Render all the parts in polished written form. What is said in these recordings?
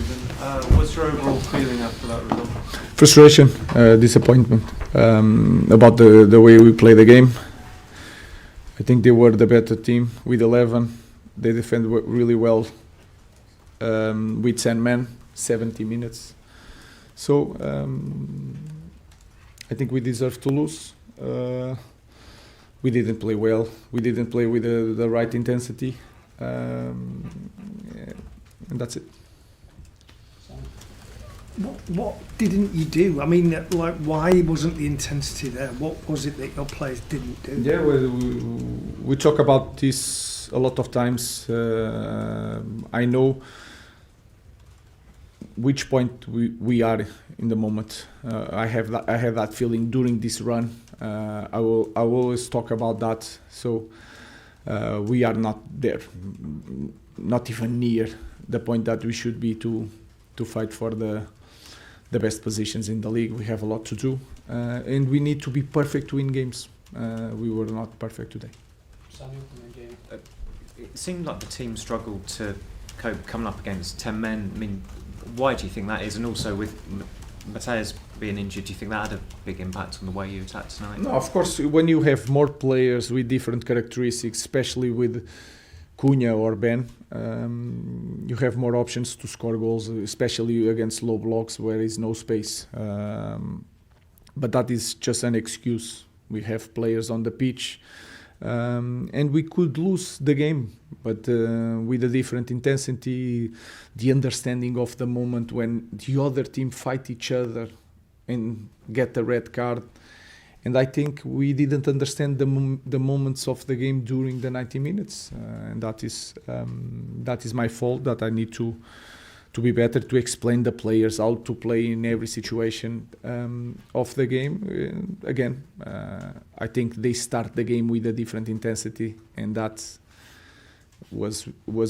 Ruben. What's your overall feeling after that result? Frustration, disappointment about the way we play the game. I think they were the better team with 11. They defended really well with 10 men, 70 minutes. So I think we deserve to lose. We didn't play well. We didn't play with the right intensity. And that's it. What didn't you do? I mean, like, why wasn't the intensity there? What was it that your players didn't do? Yeah, we talk about this a lot of times. I know which point we are in the moment. I have that feeling during this run. I will always talk about that. So we are not there, not even near the point that we should be to fight for the best positions in the league. We have a lot to do, and we need to be perfect to win games. We were not perfect today. Samuel, and then James. It seemed like the team struggled to cope coming up against 10 men. I mean, why do you think that is? And also with Mateus being injured, do you think that had a big impact on the way you attacked tonight? No, of course, when you have more players with different characteristics, especially with Cunha or Ben, you have more options to score goals, especially against low blocks where there is no space. But that is just an excuse. We have players on the pitch, and we could lose the game, but with a different intensity, the understanding of the moment when the other team fight each other and get a red card. And I think we didn't understand the moments of the game during the 90 minutes, and that is my fault. That I need to be better to explain the players how to play in every situation of the game. Again, I think they start the game with a different intensity, and that was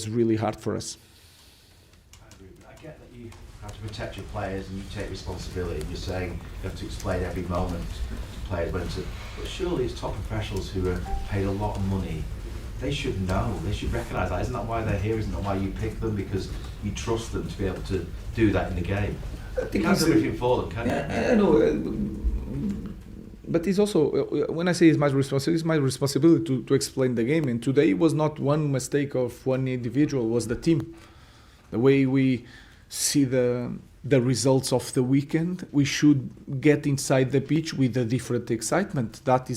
really hard for us. I get that you have to protect your players and you take responsibility. You're saying you have to explain every moment players went to, but surely as top professionals who are paid a lot of money, they should know, they should recognise that. Isn't that why they're here? Isn't that why you pick them? Because you trust them to be able to do that in the game. I think you can't do everything for them, can you? I know, but it's also, when I say it's my responsibility to explain the game, and today was not one mistake of one individual, it was the team. The way we see the results of the weekend, we should get inside the pitch with a different excitement. That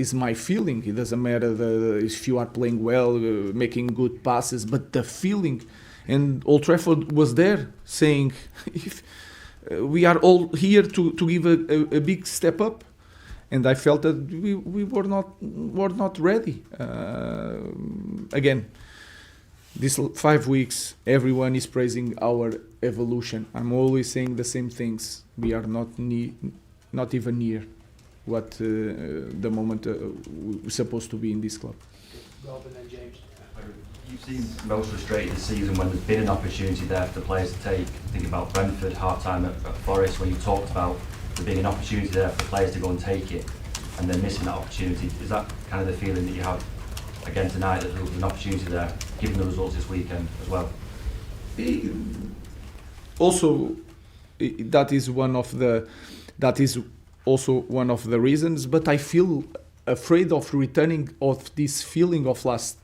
is my feeling. It doesn't matter if you are playing well, making good passes, but the feeling. And Old Trafford was there saying, if we are all here to give a big step up. And I felt that we were not ready. Again, these 5 weeks, everyone is praising our evolution. I'm always saying the same things. We are not even near what the moment we're supposed to be in this club. Robin and James. You've seen most frustrated this season when there's been an opportunity there for the players to take. Thinking about Brentford, half-time at Forest, where you talked about there being an opportunity there for the players to go and take it, and they're missing that opportunity. Is that kind of the feeling that you have again tonight, that there was an opportunity there, given the results this weekend as well? Also, that is also one of the reasons. But I feel afraid of returning of this feeling of last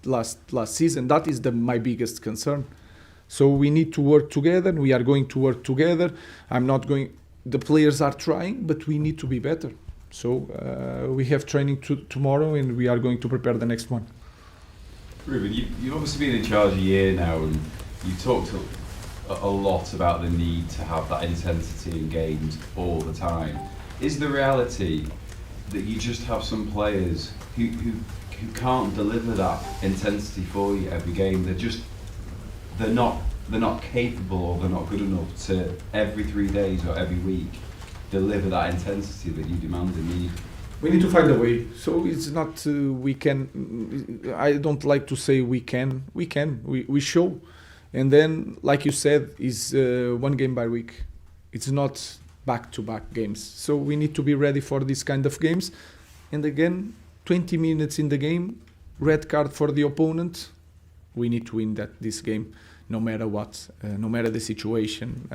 season. That is my biggest concern. So we need to work together. We are going to work together. The players are trying, but we need to be better. So we have training tomorrow, and we are going to prepare the next one. Ruben, you've obviously been in charge a year now, and you talked a lot about the need to have that intensity in games all the time. Is the reality that you just have some players who can't deliver that intensity for you every game? They're not capable, or they're not good enough to every 3 days or every week deliver that intensity that you demand and need? We need to find a way. So it's not we can. I don't like to say we can. We show, and then, like you said, is 1 game by week. It's not back-to-back games. So we need to be ready for this kind of games. And again, 20 minutes in the game, red card for the opponent. We need to win this game. no matter what, no matter the situation.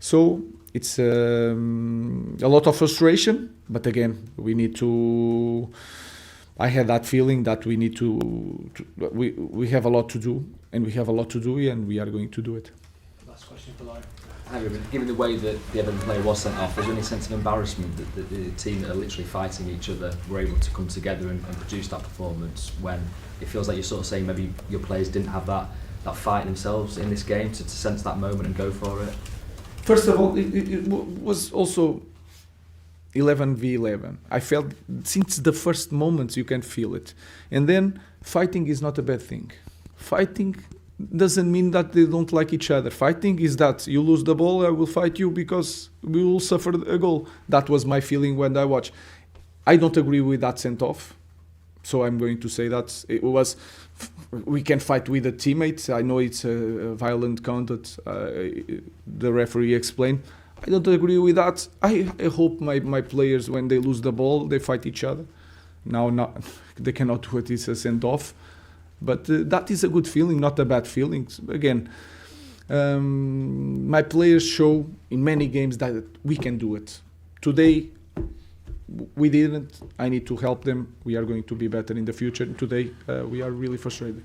So it's a lot of frustration, but again, we need to. I had that feeling that we need we have a lot to do, and we have a lot to do, and we are going to do it. Last question for Lauren. Given the way that the Everton player was sent off, is there any sense of embarrassment that the team that are literally fighting each other were able to come together and produce that performance when it feels like you're sort of saying maybe your players didn't have that fight themselves in this game to sense that moment and go for it? First of all, it was also 11v11. I felt since the first moments you can feel it. And then fighting is not a bad thing. Fighting doesn't mean that they don't like each other. Fighting is that you lose the ball, I will fight you because we will suffer a goal. That was my feeling when I watched. I don't agree with that sent off. So I'm going to say that it was, we can fight with a teammate. I know it's a violent conduct, the referee explained. I don't agree with that. I hope my players, when they lose the ball, they fight each other. Now they cannot do it, it's a sent off. But that is a good feeling, not a bad feeling. Again, my players show in many games that we can do it. Today, we didn't. I need to help them. We are going to be better in the future. Today, we are really frustrated.